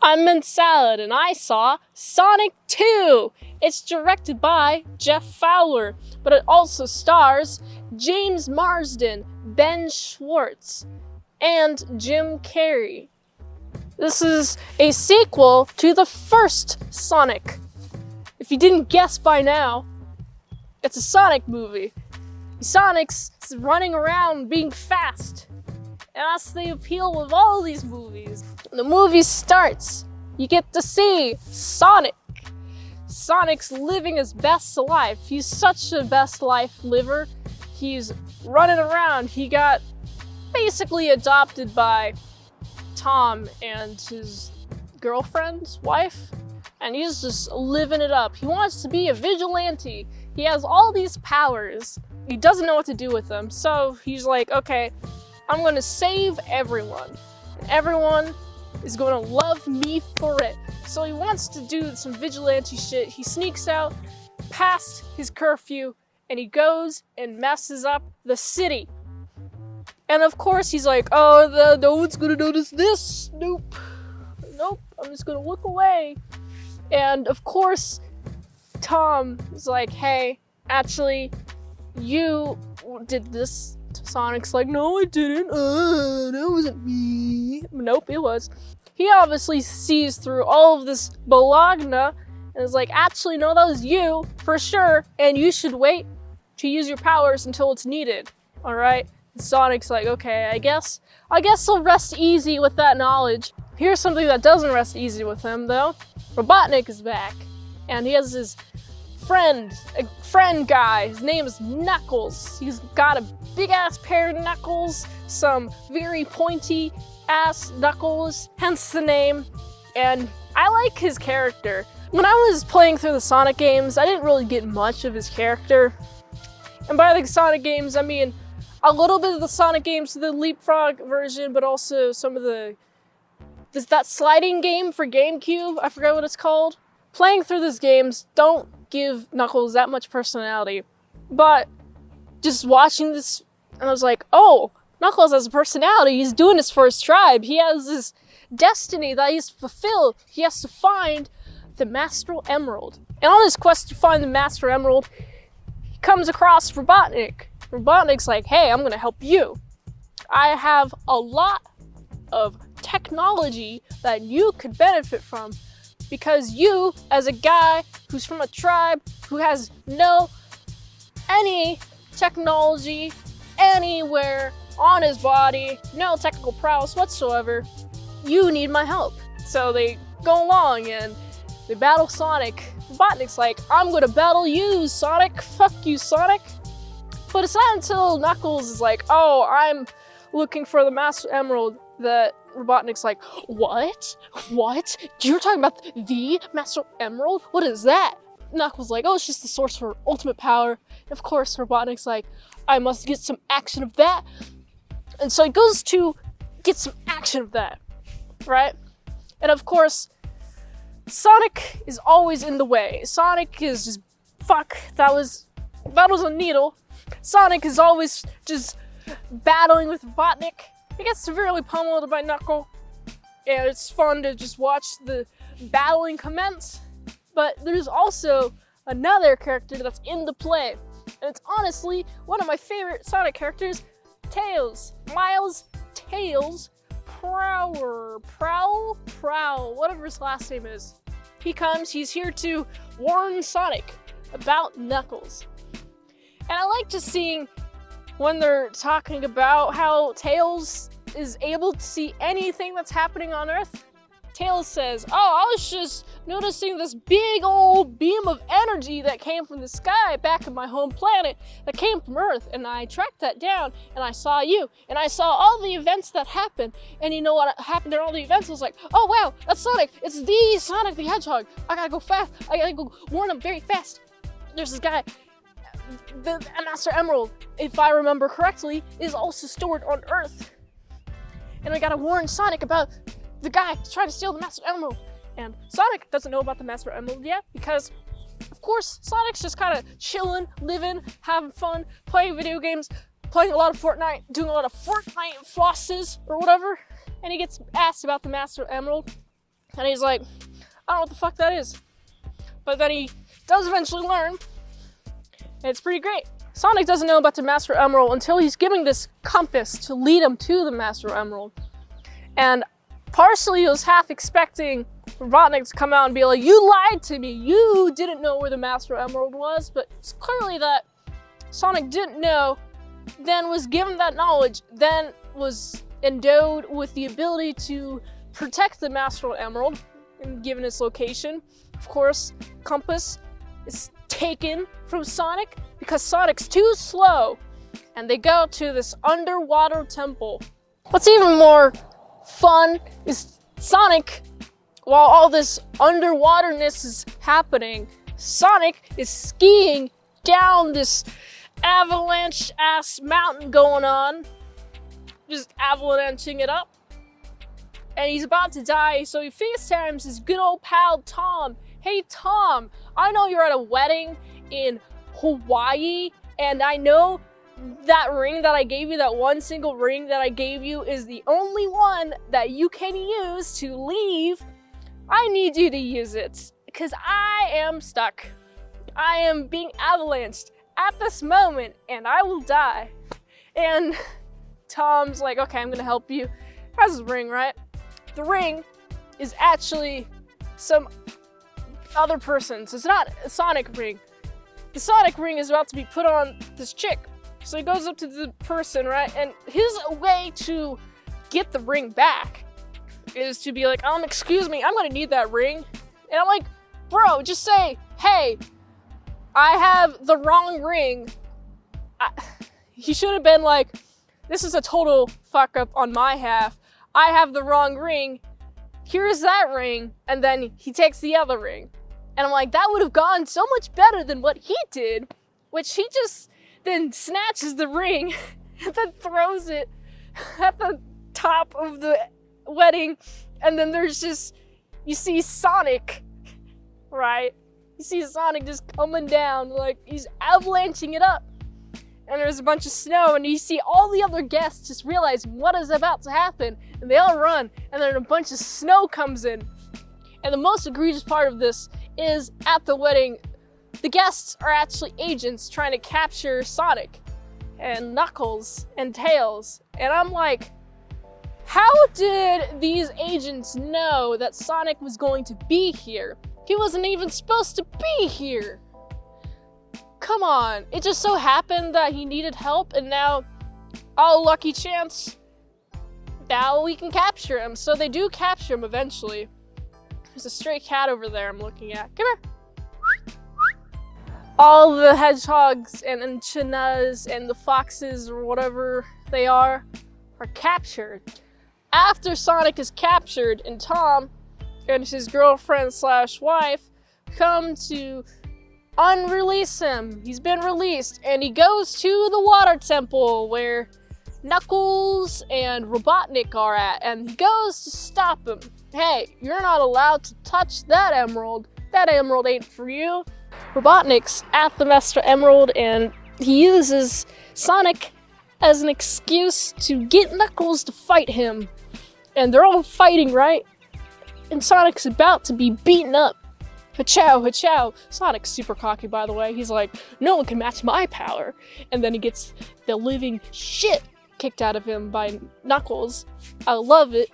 I'm Mint Salad, and I saw Sonic 2! It's directed by Jeff Fowler, but it also stars James Marsden, Ben Schwartz, and Jim Carrey. This is a sequel to the first Sonic. If you didn't guess by now, it's a Sonic movie. Sonic's running around being fast. And that's the appeal of all these movies. When the movie starts, you get to see Sonic. Sonic's living his best life. He's such a best life liver. He's running around. He got basically adopted by Tom and his girlfriend's wife. And he's just living it up. He wants to be a vigilante. He has all these powers. He doesn't know what to do with them. So he's like, okay, I'm gonna save everyone. And everyone is gonna love me for it. So he wants to do some vigilante shit. He sneaks out past his curfew and he goes and messes up the city. And of course he's like, oh, no one's gonna notice this. Nope, I'm just gonna look away. And of course, Tom is like, hey, actually, you did this. Sonic's like, no, I didn't. That wasn't me. Nope, it was. He obviously sees through all of this balagna and is like, actually, no, that was you for sure. And you should wait to use your powers until it's needed. All right. And Sonic's like, okay, I guess I'll rest easy with that knowledge. Here's something that doesn't rest easy with him, though. Robotnik is back, and he has his a friend guy. His name is Knuckles. He's got a big ass pair of knuckles, some very pointy ass knuckles, hence the name. And I like his character. When I was playing through the Sonic games, I didn't really get much of his character. And by the Sonic games, I mean a little bit of the Sonic games, the Leapfrog version, but also some of that sliding game for GameCube. I forgot what it's called. Playing through these games don't give Knuckles that much personality, but just watching this, and I was like, oh, Knuckles has a personality. He's doing this for his tribe. He has this destiny that he's fulfilled. He has to find the Master Emerald. And on his quest to find the Master Emerald, he comes across Robotnik. Robotnik's like, hey, I'm gonna help you. I have a lot of technology that you could benefit from, because you, as a guy who's from a tribe who has any technology anywhere on his body, no technical prowess whatsoever, you need my help. So they go along and they battle Sonic. Robotnik's like, I'm gonna battle you, Sonic. Fuck you, Sonic. But it's not until Knuckles is like, oh, I'm looking for the Master Emerald, that Robotnik's like, what? You're talking about the Master Emerald? What is that? Knuckles like, oh, it's just the source for ultimate power. And of course, Robotnik's like, I must get some action of that. And so he goes to get some action of that, right? And of course, Sonic is always in the way. Sonic is just, that was a needle. Sonic is always just battling with Robotnik. He gets severely pummeled by Knuckle, and it's fun to just watch the battling commence. But there's also another character that's in the play, and it's honestly one of my favorite Sonic characters, Tails. Miles Tails Prowl, whatever his last name is. He's here to warn Sonic about Knuckles. And I like just seeing when they're talking about how Tails is able to see anything that's happening on Earth. Tails says, oh, I was just noticing this big old beam of energy that came from the sky back at my home planet that came from Earth, and I tracked that down, and I saw you, and I saw all the events that happened, and you know what happened in all the events? I was like, oh wow, that's Sonic. It's the Sonic the Hedgehog. I gotta go fast. I gotta go warn him very fast. There's this guy. The Master Emerald, if I remember correctly, is also stored on Earth. And we gotta warn Sonic about the guy who's trying to steal the Master Emerald. And Sonic doesn't know about the Master Emerald yet, because, of course, Sonic's just kind of chilling, living, having fun, playing video games, playing a lot of Fortnite, doing a lot of Fortnite flosses or whatever. And he gets asked about the Master Emerald. And he's like, I don't know what the fuck that is. But then he does eventually learn, and it's pretty great. Sonic doesn't know about the Master Emerald until he's giving this compass to lead him to the Master Emerald. And partially he was half expecting Robotnik to come out and be like, you lied to me, you didn't know where the Master Emerald was, but it's clearly that Sonic didn't know, then was given that knowledge, then was endowed with the ability to protect the Master Emerald, and given its location. Of course, compass is taken from Sonic because Sonic's too slow, and they go to this underwater temple. What's even more fun is Sonic, while all this underwaterness is happening, Sonic is skiing down this avalanche-ass mountain going on, just avalanching it up, and he's about to die, so he FaceTimes his good old pal Tom. Hey Tom, I know you're at a wedding in Hawaii, and I know that ring that I gave you, that one single ring that I gave you, is the only one that you can use to leave. I need you to use it, because I am stuck. I am being avalanched at this moment, and I will die. And Tom's like, okay, I'm gonna help you. Has his ring, right? The ring is actually some other person's. It's not a Sonic ring. The Sonic ring is about to be put on this chick. So he goes up to the person, right? And his way to get the ring back is to be like, excuse me, I'm gonna need that ring. And I'm like, bro, just say, hey, I have the wrong ring. He should have been like, this is a total fuck up on my half. I have the wrong ring. Here's that ring. And then he takes the other ring. And I'm like, that would have gone so much better than what he did, which he just then snatches the ring and then throws it at the top of the wedding. And then there's just, you see Sonic, right? You see Sonic just coming down, like he's avalanching it up. And there's a bunch of snow, and you see all the other guests just realize what is about to happen, and they all run, and then a bunch of snow comes in. And the most egregious part of this is at the wedding, the guests are actually agents trying to capture Sonic and Knuckles and Tails. And I'm like, how did these agents know that Sonic was going to be here? He wasn't even supposed to be here. Come on, it just so happened that he needed help, and now, oh, lucky chance, now we can capture him. So they do capture him eventually. There's a stray cat over there I'm looking at. Come here. All the hedgehogs and echidnas and the foxes or whatever they are captured. After Sonic is captured, and Tom and his girlfriend / wife come to unrelease him. He's been released, and he goes to the water temple where Knuckles and Robotnik are at, and he goes to stop him. Hey, you're not allowed to touch that emerald. That emerald ain't for you. Robotnik's at the Master Emerald, and he uses Sonic as an excuse to get Knuckles to fight him. And they're all fighting, right? And Sonic's about to be beaten up. Ha-chow, ha-chow. Sonic's super cocky, by the way. He's like, no one can match my power. And then he gets the living shit kicked out of him by Knuckles. I love it.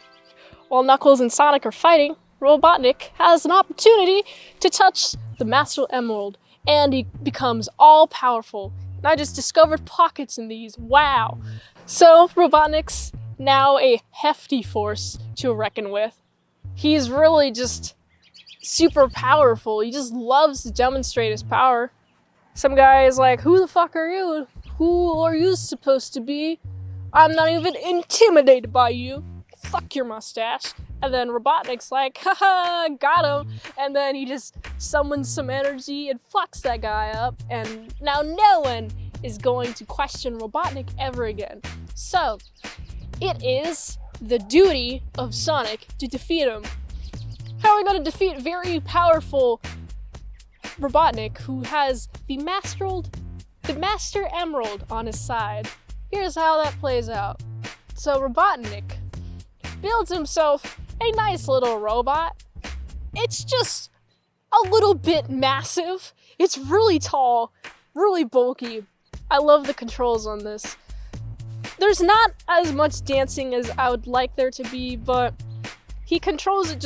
While Knuckles and Sonic are fighting, Robotnik has an opportunity to touch the Master Emerald, and he becomes all-powerful. And I just discovered pockets in these. Wow. So, Robotnik's now a hefty force to reckon with. He's really just super powerful. He just loves to demonstrate his power. Some guy is like, who the fuck are you? Who are you supposed to be? I'm not even intimidated by you. Fuck your mustache. And then Robotnik's like, haha, got him. And then he just summons some energy and fucks that guy up. And now no one is going to question Robotnik ever again. So, it is the duty of Sonic to defeat him. How are we going to defeat very powerful Robotnik, who has the Master Emerald on his side? Here's how that plays out. So Robotnik builds himself a nice little robot, it's just a little bit massive. It's really tall, really bulky. I love the controls on this. There's not as much dancing as I would like there to be, but he controls it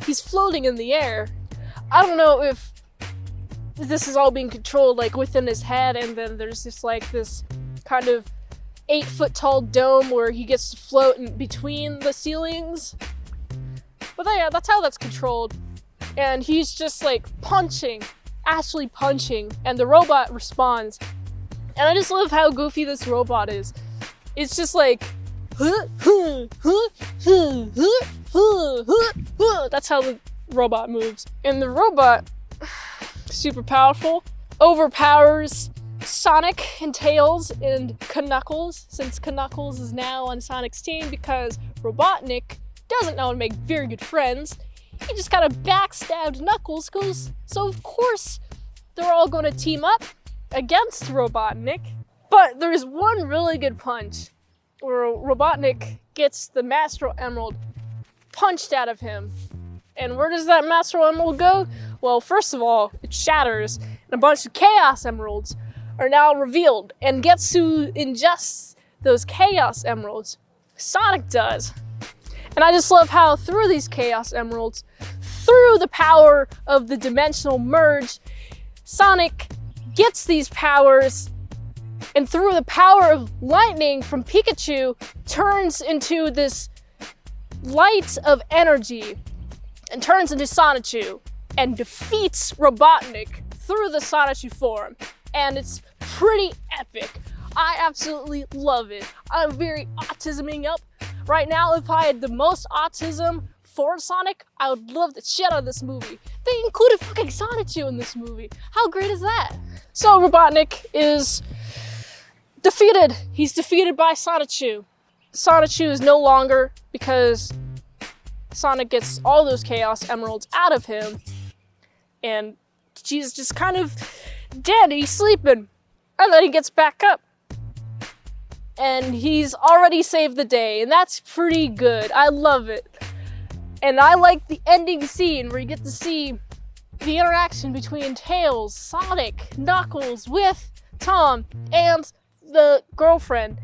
he's floating in the air. I don't know if this is all being controlled like within his head, and then there's just like this kind of 8-foot tall dome where he gets to float in between the ceilings. But yeah, that's how that's controlled. And he's just like actually punching, and the robot responds. And I just love how goofy this robot is. It's just like, that's how the robot moves. And the robot, super powerful, overpowers Sonic and Tails and Knuckles, since Knuckles is now on Sonic's team because Robotnik doesn't know how to make very good friends. He just kind of backstabbed Knuckles, so of course they're all going to team up against Robotnik. But there's one really good punch where Robotnik gets the Master Emerald punched out of him. And where does that Master Emerald go? Well, first of all, it shatters, and a bunch of Chaos Emeralds are now revealed. And gets who ingests those Chaos Emeralds? Sonic does. And I just love how through these Chaos Emeralds, through the power of the dimensional merge, Sonic gets these powers, and through the power of lightning from Pikachu, turns into this light of energy, and turns into Sonichu, and defeats Robotnik through the Sonichu form. And it's pretty epic. I absolutely love it. I'm very autisming up. Right now, if I had the most autism for Sonic, I would love the shit out of this movie. They included fucking Sonichu in this movie. How great is that? So Robotnik is defeated. He's defeated by Sonichu. Sonichu is no longer, because Sonic gets all those Chaos Emeralds out of him, and he's just kind of dead. He's sleeping. And then he gets back up. And he's already saved the day, and that's pretty good. I love it. And I like the ending scene where you get to see the interaction between Tails, Sonic, Knuckles, with Tom, and the girlfriend.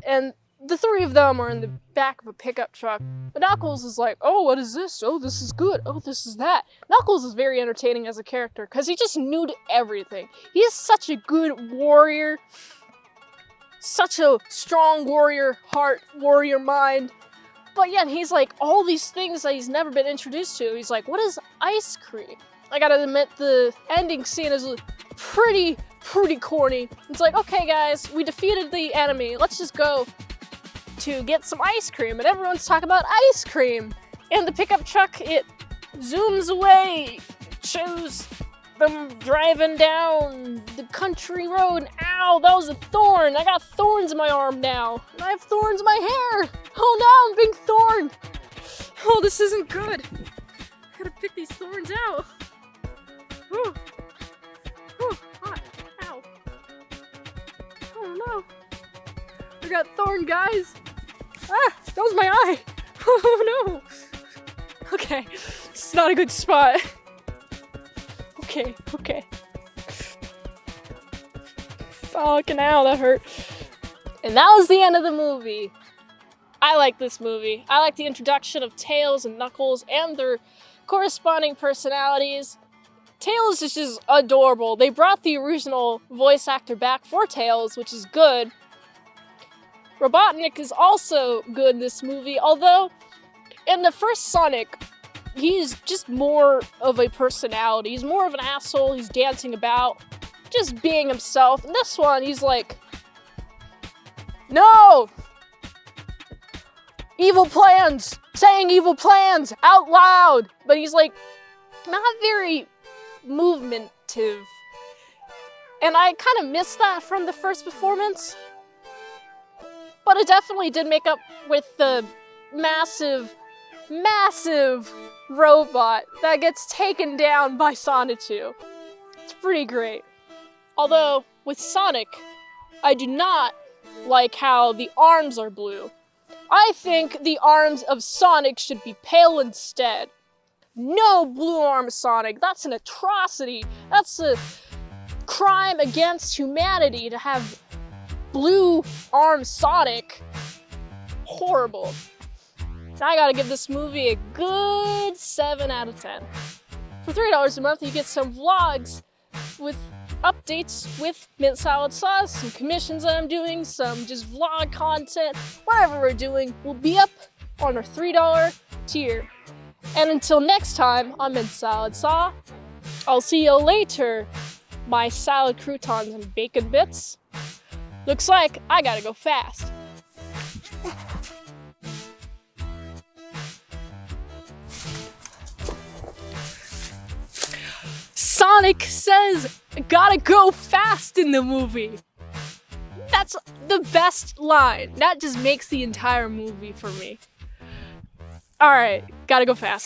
And the three of them are in the back of a pickup truck. But Knuckles is like, oh, what is this? Oh, this is good. Oh, this is that. Knuckles is very entertaining as a character because he just knew everything. He is such a good warrior. Such a strong warrior heart, warrior mind. But yet he's like all these things that he's never been introduced to. He's like, what is ice cream? I gotta admit, the ending scene is pretty corny. It's like, okay guys, we defeated the enemy. Let's just go to get some ice cream. And everyone's talking about ice cream. And the pickup truck, it zooms away. It shows them driving down the country road. And ow, that was a thorn. I got thorns in my arm now. And I have thorns in my hair. Oh no, I'm being thorned. Oh, this isn't good. I gotta pick these thorns out. Ooh. Ooh, hot. Ow. Oh no. I got thorn, guys. Ah, that was my eye. Oh no. Okay, it's not a good spot. Okay. Fucking ow, that hurt. And that was the end of the movie. I like this movie. I like the introduction of Tails and Knuckles and their corresponding personalities. Tails is just adorable. They brought the original voice actor back for Tails, which is good. Robotnik is also good in this movie, although in the first Sonic, he's just more of a personality. He's more of an asshole. He's dancing about, just being himself. In this one, he's like, no! Evil plans! Saying evil plans out loud! But he's like, not very movementative. And I kind of missed that from the first performance. But it definitely did make up with the massive robot that gets taken down by Sonichu. It's pretty great. Although, with Sonic, I do not like how the arms are blue. I think the arms of Sonic should be pale instead. No blue arm Sonic. That's an atrocity. That's a crime against humanity to have blue arm Sonic. Horrible. So I gotta give this movie a good 7 out of 10. For $3 a month, you get some vlogs with updates with mint salad sauce, some commissions that I'm doing, some just vlog content, whatever we're doing will be up on our $3 tier. And until next time on Mint Salad Saw, I'll see you later, my salad croutons and bacon bits. Looks like I gotta go fast. Sonic says, gotta go fast in the movie. That's the best line. That just makes the entire movie for me. Alright, gotta go fast.